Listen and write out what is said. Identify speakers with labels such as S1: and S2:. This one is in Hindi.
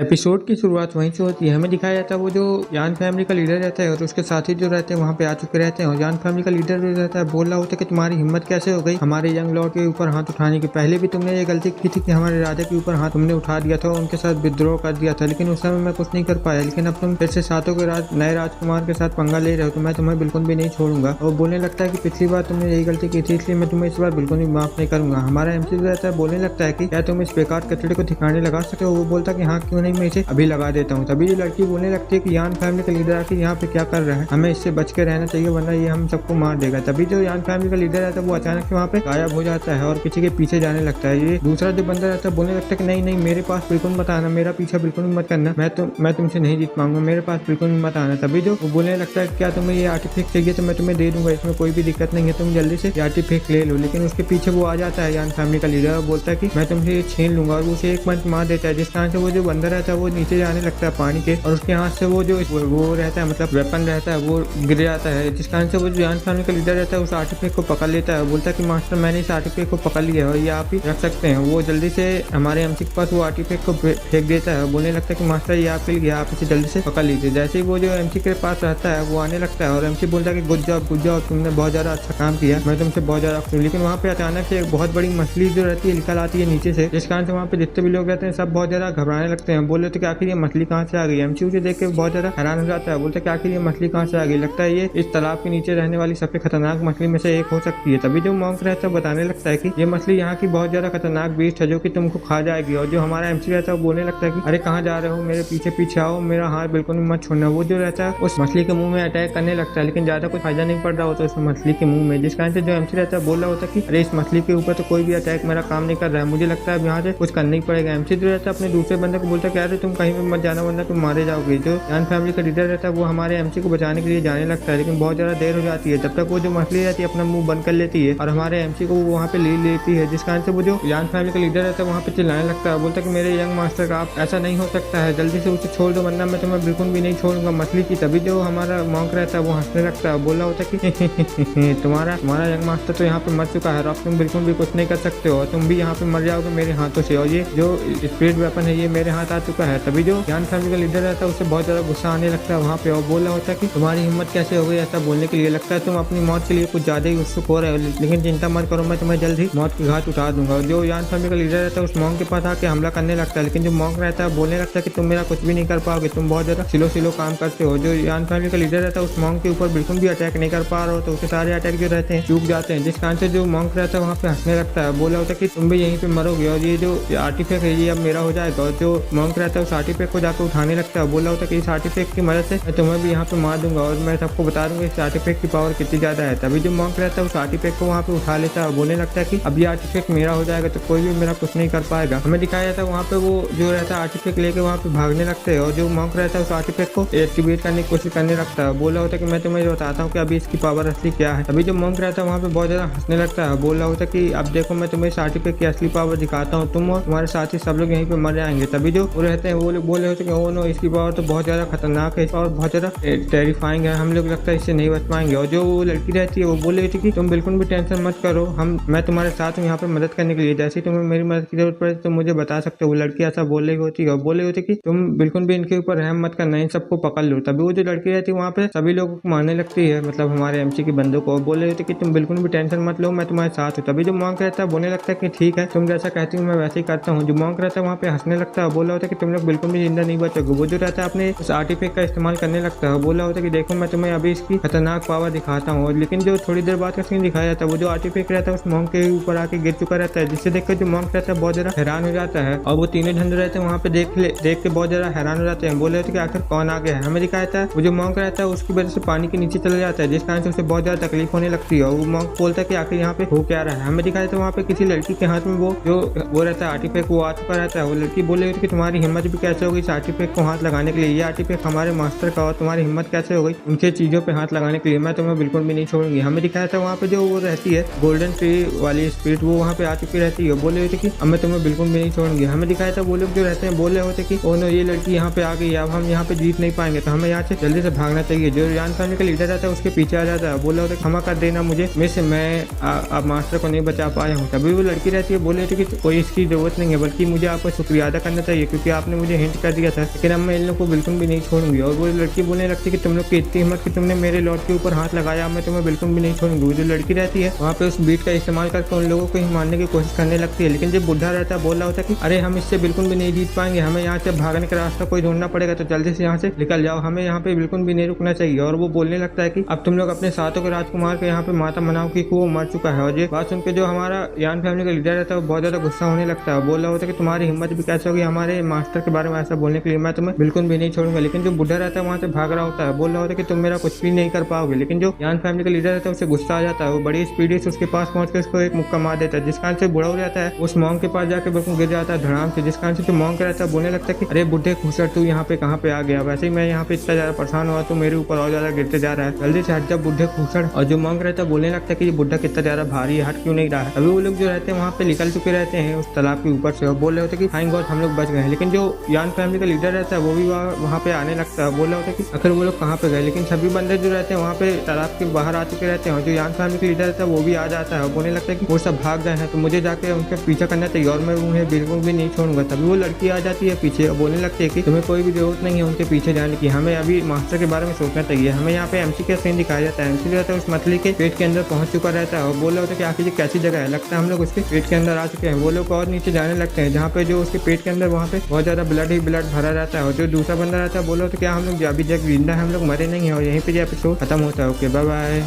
S1: एपिसोड की शुरुआत वहीं से होती है। हमें दिखाया जाता है वो जो यान फैमिली का लीडर रहता है और उसके साथी जो रहते हैं वहाँ पे आ चुके रहते हैं और यान फैमिली का लीडर जो रहता है बोल रहा होता है कि तुम्हारी हिम्मत कैसे हो गई हमारे यंग लॉर्ड के ऊपर हाथ उठाने की। पहले भी तुमने ये गलती की थी कि हमारे राजा के ऊपर हाथ तुमने उठा दिया था और उनके साथ विद्रोह कर दिया था, लेकिन उस समय मैं कुछ नहीं कर पाया। लेकिन अब तुम फिर से सातों के नए राजकुमार के साथ पंगा ले रहे हो तो मैं तुम्हें बिल्कुल भी नहीं छोड़ूंगा। और बोलने लगता है कि पिछली बार तुमने यही गलती की थी इसलिए मैं तुम्हें इस बार बिल्कुल भी माफ नहीं करूंगा। हमारा एमसी जो रहता है बोलने लगता है कि क्या तुम इस बेकार कचड़े को ठिकाने लगा सकते हो। वो बोलता है कि हाँ क्यों नहीं, मैं इसे अभी लगा देता हूँ। तभी ये लड़की बोलने लगती है कि यान फैमिली का लीडर आके यहाँ पे क्या कर रहा है, हमें इससे बच के रहना चाहिए वरना ये हम सबको मार देगा। तभी जो यान फैमिली का लीडर रहता है वो अचानक से वहाँ पे गायब हो जाता है और किसी के पीछे जाने लगता है। ये दूसरा जो बंदा रहता है बोलने लगता है कि नहीं नहीं मेरे पास बिल्कुल मत आना, मेरा पीछा बिल्कुल मत करना, मैं तुमसे नहीं जीत पाऊंगा, मेरे पास बिल्कुल मत आना। तभी जो वो बोलने लगता है क्या तुम्हें ये आर्टिफैक्ट चाहिए तो मैं तुम्हें दे दूंगा, इसमें कोई भी दिक्कत नहीं है, तुम जल्दी से ये आर्टिफैक्ट ले लो। लेकिन उसके पीछे वो आ जाता है यान फैमिली का लीडर और बोलता है कि मैं तुमसे ये छीन लूंगा और उसे एक पंच मार देता है, जिस कारण से वो जो बंदा रहता है वो नीचे जाने लगता है पानी के और उसके हाथ से वो जो वो रहता है मतलब वेपन रहता है वो गिर जाता है, जिस कारण से वो जो यान फैमिली का लीडर रहता है उस आर्टिफैक्ट को पकड़ लेता है। बोलता है कि मास्टर मैंने इस आर्टिफैक्ट को पकड़ लिया है और ये आप ही रख सकते हैं। वो जल्दी से हमारे एमसी के पास वो आर्टिफैक्ट को फेंक देता है। बोलने लगता है कि मास्टर ये आपके लिए, आप इसे जल्दी से पकड़ लीजिए। जैसे ही वो जो एमसी के पास रहता है वो आने लगता है और एमसी बोलता है कि गुड जॉब तुमने बहुत ज्यादा अच्छा काम किया, मैं तुमसे बहुत ज्यादा खुश हूं। लेकिन वहाँ पे अचानक से एक बहुत बड़ी मछली जो रहती है निकल आती है नीचे से, जिस कारण से वहाँ पे जितने भी लोग रहते हैं सब बहुत ज्यादा घबराने लगते हैं। बोल रहे थे कि आखिर ये मछली कहाँ से आ गई। एमसी उसे देख के बहुत ज्यादा हैरान हो जाता है, बोलते हैं कि आखिर ये मछली कहाँ से आ गई, लगता है ये इस तालाब के नीचे रहने वाली सबसे खतरनाक मछली में से एक हो सकती है। तभी जो मॉन्क रहता है बताने लगता है कि ये मछली यहाँ की बहुत ज्यादा खतरनाक बीस्ट है जो कि तुमको खा जाएगी। और जो हमारा एमसी रहता है वो बोलने लगता है कि अरे कहाँ जा रहे हो, मेरे पीछे पीछे आओ, मेरा हाथ बिल्कुल भी मत छोड़ना। वो जो रहता है उस मछली के मुंह में अटैक करने लगता है, लेकिन ज्यादा कोई फायदा नहीं पड़ रहा होता उस मछली के मुंह में, जिस कारण से जो एमसी रहता है बोल रहा होता है कि अरे इस मछली के ऊपर तो कोई भी अटैक मेरा काम नहीं कर रहा है, मुझे लगता है यहाँ से कुछ करना ही पड़ेगा। एमसी जो रहता है अपने दूसरे बंदे को बोलता है कि अरे तुम कहीं पे मत जाना वरना तुम मारे जाओगे। जो यान फैमिली का लीडर रहता है वो हमारे एमसी को बचाने के लिए जाने लगता है, लेकिन बहुत ज्यादा देर हो जाती है। जब तक वो जो मछली रहती है अपना मुंह बंद कर लेती है और हमारे एमसी को वो वहाँ पे ले लेती है, जिस कारण से वो जो यान फैमिली का लीडर रहता है वहाँ पे चिल्लाने लगता है, बोलता है कि मेरे यंग मास्टर का आप ऐसा नहीं हो सकता है, जल्दी से उसे छोड़ दो वरना मैं तुम्हें बिल्कुल भी नहीं छोड़ूंगा मछली की। तभी जो हमारा मॉन्क रहता है वो हंसने लगता है, बोला होता है कि तुम्हारा यंग मास्टर तो यहाँ पे मर चुका है और अब तुम बिल्कुल भी कुछ नहीं कर सकते हो, तुम भी यहाँ पे मर जाओगे मेरे हाथों से, और ये जो स्पिरिट वेपन है ये मेरे हाथ आ चुका है। तभी जो यान फैमिली का लीडर रहता है उसे बहुत ज्यादा गुस्सा आने लगता है वहाँ पे और बोल रहा होता है कि तुम्हारी हिम्मत कैसे हो गई ऐसा बोलने के लिए, लगता है तुम अपनी मौत के लिए कुछ ज्यादा ही उत्सुक हो रहे हो, लेकिन चिंता मत करो मैं तुम्हें जल्द ही मौत की घाट उतार दूंगा। जो यान फैमिली का लीडर रहता है उस मॉन्क के पास आके हमला करने लगता है, लेकिन जो मॉन्क रहता है बोलने लगता है कि तुम मेरा कुछ भी नहीं कर पाओगे, तुम बहुत ज्यादा स्लो काम करते हो। जो यान फैमिली का लीडर रहता है उस मॉन्क के ऊपर बिल्कुल भी अटैक नहीं कर पा रहा हो तो उसके सारे अटैक जो रहते हैं चूक जाते हैं, जिस कारण से जो मॉन्क रहता है वहाँ पे हंसने लगता है, बोला होता है कि तुम भी यहीं पे मरोगे और ये जो आर्टिफैक्ट है ये अब मेरा हो जाएगा। और जो मॉन्क रहता है उस आर्टिफैक्ट को जाकर उठाने लगता है, बोला होता है कि इस आर्टिफैक्ट की मदद से मैं तुम्हें भी यहाँ पे मार दूंगा और मैं सबको बता दूंगा इस आर्टिफैक्ट की पावर कितनी ज्यादा है। तभी जो मॉन्क रहता है उस आर्टिफैक्ट को वहाँ पे उठा लेता है और बोलने लगता है कि अब ये आर्टिफैक्ट मेरा हो जाएगा तो कोई भी मेरा कुछ नहीं कर पाएगा। हमें दिखाया जाता है वहाँ पे वो जो रहता है आर्टिफैक्ट लेके वहाँ पे भागने लगते हैं और जो मॉन्क रहता है उस आर्टिफैक्ट को एक्टिवेट करने की कोशिश करने लगता है, बोला होता है कि मैं तुम्हें बताता हूँ कि अभी इसकी पावर असली क्या है। तभी जो मॉन्क रहता है वहाँ पे बहुत ज्यादा हंसने लगता है, बोल रहा होता है कि अब देखो मैं तुम्हें इस आर्टिफैक्ट की असली पावर दिखाता हूँ, तुम और तुम्हारे साथी सब लोग यहीं पे मर जाएंगे। तभी जो वो रहते हैं वो लोग बोल रहे होते हैं कि ओ नो इसकी पावर तो बहुत ज्यादा खतरनाक है और बहुत ज्यादा टेरिफाइंग है, हम लोग लगता है इससे नहीं बच पाएंगे। और जो वो लड़की रहती है वो बोल रही थी कि तुम बिल्कुल भी टेंशन मत करो, मैं तुम्हारे साथ हूँ यहाँ पे मदद करने के लिए, जैसे तुम्हें मेरी मदद की जरूरत पड़े तो मुझे बता सकते हो। वो लड़की ऐसा बोल रही होती है और बोल रही होती कि तुम बिल्कुल भी इनके ऊपर रहम मत करना, इन सबको पकड़ लो। तभी वो जो लड़की रहती है वहाँ पे सभी लोगों को मारने लगती है, मतलब हमारे एमसी के बंदों को, बोल रही होती कि तुम बिल्कुल भी टेंशन मत लो, मैं तुम्हारे साथ हूँ। तभी जो मॉन्क रहता है बोलने लगता है कि ठीक है तुम जैसा कहती हूँ मैं वैसे ही करता हूँ। जो मॉन्क रहता है वहाँ पे हंसने लगता है, बोला होता है कि तुम लोग बिल्कुल भी जिंदा नहीं बचोगे। वो जो रहता है अपने उस आर्टिफैक्ट का इस्तेमाल करने लगता है, बोला होता है कि देखो मैं तुम्हें अभी इसकी खतरनाक पावर दिखाता हूँ। लेकिन जो थोड़ी देर बाद का सीन दिखाया जाता है वो जो आर्टिफैक्ट रहता है उस मॉन्क के ऊपर आके गिर चुका रहता है, जिससे देखकर जो मॉन्क रहता है बहुत ज्यादा हैरान हो जाता है और वो तीनों झंडे रहते हैं वहाँ पे देख के बहुत ज्यादा हैरान हो जाते हैं, बोले होते कि आखिर कौन आ गया है। हमें दिखाया जाता है वो जो मॉन्क रहता है उसकी वजह से पानी के नीचे चला जाता है, जिस कारण से उसे बहुत ज्यादा तकलीफ होने लगती है और वो मॉन्क बोलता है कि आखिर यहाँ पे हो क्या रहा है। हमें दिखाया जाता है वहाँ पे किसी लड़की के हाथ में वो रहता है आर्टिफैक्ट वो आ चुका रहता है। वो लड़की बोले होती कि तुम्हारी हिम्मत भी कैसे होगी इस आर्टिफैक्ट को हाथ लगाने के लिए, ये आर्टिफैक्ट हमारे मास्टर का और तुम्हारी हिम्मत कैसे हो गई उनके चीजों पे हाथ लगाने के लिए, मैं तुम्हें बिल्कुल भी नहीं छोड़ूंगी। हमें दिखाया था वहाँ पे जो वो रहती है गोल्डन ट्री वाली स्पिरिट वो वहाँ पे आ चुकी रहती है, बोले होते कि अब मैं तुम्हें बिल्कुल भी नहीं छोड़ूंगी। हमें दिखाया था वो लोग जो रहते हैं बोले होते कि ओ नो ये लड़की यहाँ पे आ गई, अब हम यहाँ पे जीत नहीं पाएंगे तो हमें यहाँ से जल्दी से भागना चाहिए। जो यान फैमिली का लीडर रहता है उसके पीछे आ जाता है, बोला होता है क्षमा कर देना मुझे, मैं अब मास्टर को नहीं बचा पाया हूँ। तभी वो लड़की रहती है बोले होती कि कोई इसकी जरूरत नहीं है, बल्कि मुझे आपका शुक्रिया अदा करना चाहिए क्योंकि क्योंकि आपने मुझे हिंट कर दिया था, लेकिन अब मैं इन लोग को बिल्कुल भी नहीं छोड़ूंगी। और वो लड़की बोलने लगती है कि तुम लोग की इतनी हिम्मत कि तुमने मेरे लॉर्ड के ऊपर हाथ लगाया, मैं तुम्हें बिल्कुल भी नहीं छोड़ूंगी। वो जो लड़की रहती है वहाँ पे उस बीट का इस्तेमाल करके उन लोगों को ही मारने की कोशिश करने लगती है, लेकिन जब बुढ़ा रहता है बोल रहा होता है कि अरे हम इससे बिल्कुल भी नहीं जीत पाएंगे, हमें यहाँ से भागने का रास्ता कोई ढूंढना पड़ेगा, तो जल्दी से यहाँ से निकल जाओ, हमें यहाँ पे बिल्कुल भी नहीं रुकना चाहिए। और वो बोलने लगता है कि अब तुम लोग अपने साथों के राजकुमार के यहाँ पे माता मनाओ कि वो मर चुका है। और ये बात सुन के जो हमारा यान फैमिली का लीडर रहता है वो बहुत ज्यादा गुस्सा होने लगता है, बोल रहा होता है कि तुम्हारी हिम्मत भी कैसे होगी हमारे मास्टर के बारे में ऐसा बोलने के लिए, मैं तुम्हें बिल्कुल भी नहीं छोड़ूंगा। लेकिन जो बुढ़ा रहता है वहाँ से भाग रहा होता है, बोल रहा होता है कि तुम मेरा कुछ भी नहीं कर पाओगे। लेकिन जो यान फैमिली का लीडर रहता है उसे गुस्सा आ जाता है, वो बड़ी स्पीड से उसके पास पहुंच कर उसको एक मुक्का मार देता है, जिस कारण से बुढ़ा हो जाता है, उस मॉन्क के पास जाकर बिल्कुल गिर जाता है धड़ाम से, जिस कारण से जो मॉन्क रहता है बोलने लगता है कि अरे बुढ़े खुसर तू यहाँ पे कहाँ पे आ गया, वैसे ही मैं यहाँ पे इतना ज्यादा परेशान हुआ तो मेरे ऊपर और ज्यादा गिरते जा रहा है, जल्दी से हट जा बुढ़े खुसर। और जो मॉन्क रहता है बोलने लगता है कि ये बुढ़ा कितना ज्यादा भारी है, हट क्यों नहीं रहा है। अभी वो लोग जो रहते हैं वहाँ पे निकल चुके रहते हैं उस तालाब के ऊपर से, और बोल रहे होते कि थैंक गॉड हम लोग बच गए। लेकिन जो यान फैमिली का लीडर रहता है वो भी वहाँ पे आने लगता है, बोल रहा होता है कि आखिर वो लोग कहाँ पे गए। लेकिन सभी बंदे जो रहते हैं वहाँ पे तालाब के बाहर आ चुके रहते हैं, और जो यान फैमिली का लीडर रहता है वो भी आ जाता है और बोलने लगता है कि वो सब भाग गए हैं तो मुझे जाके उनके पीछा करना चाहिए और मैं उन्हें बिल्कुल भी नहीं छोड़ूंगा। तभी वो लड़की आ जाती है पीछे और बोलने लगती है कि तुम्हें कोई भी जरूरत नहीं है उनके पीछे जाने की, हमें अभी मास्टर के बारे में सोचना चाहिए। हमें यहाँ पे एमसी का सीन दिखाया जाता है, एमसी रहता है उस मछली के पेट के अंदर पहुंच चुका रहता है और बोल रहा होता है कि आखिर ये कैसी जगह है, लगता है हम लोग उसके पेट के अंदर आ चुके हैं। वो लोग और नीचे जाने लगते हैं जहाँ पे जो उसके पेट के अंदर वहाँ पे बहुत ज्यादा ब्लड ही ब्लड भरा रहता है, और जो दूसरा बंदा रहता है बोल रहा होता है क्या हम लोग अभी जब जिंदा है, हम लोग मरे नहीं है। और यहीं पे जो एपिसोड खत्म होता है। Okay bye bye.